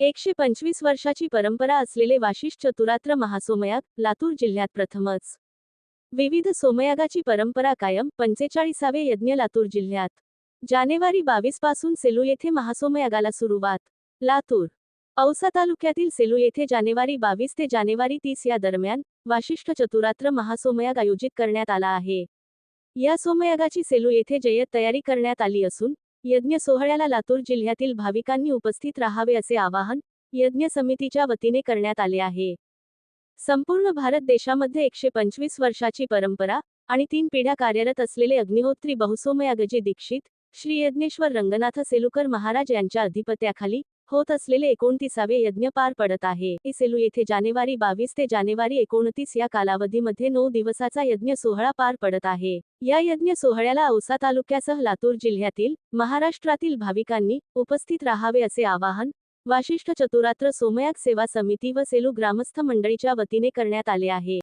125 वर्षाची परंपरा असलेले वाशिष्ठ चतुरात्र महासोमयाग, लातूर जिल्ह्यात प्रथमच. विविध सोमयागाची परंपरा कायम, 45वे यज्ञ लातूर जिल्ह्यात. जानेवारी 22 पासून सेलू येथे महासोमयागाला सुरुवात. लातूर. औसा तालुक्यातील सेलू येथे जानेवारी 22 ते जानेवारी 30 या दरम्यान वाशिष्ठ चतुरात्र महासोमयाग आयोजित करण्यात आला आहे. या सोमयागाची सेलू येथे जय्यत तयारी करण्यात आली असून यज्ञ सोहळ्याला लातूर जिल्ह्यातील भाविकांनी उपस्थित राहावे असे आवाहन यज्ञ समितीच्या वतीने करण्यात आले आहे. संपूर्ण भारत देशामध्ये 125 वर्षाची परंपरा आणि 3 पिढ्या कार्यरत असलेले अग्निहोत्री बहुसोमयागजी दीक्षित श्री यज्ञेश्वर रंगनाथ सेलुकर महाराज यांच्या अधिपत्याखाली होत असलेले 29वे यज्ञ पार पडत आहे. सेलू येथे जानेवारी 22 ते जानेवारी 29 या कालावधीमध्ये 9 दिवसाचा यज्ञ सोहळा पार पडत आहे. या यज्ञ सोहळ्याला औसा तालुक्यासह लातूर जिल्ह्यातील, महाराष्ट्रातील भाविकांनी उपस्थित राहावे असे आवाहन वाशिष्ठ चतुरात्र सोमयाग सेवा समिती व सेलू ग्रामस्थ मंडळीच्या वतीने करण्यात आले आहे.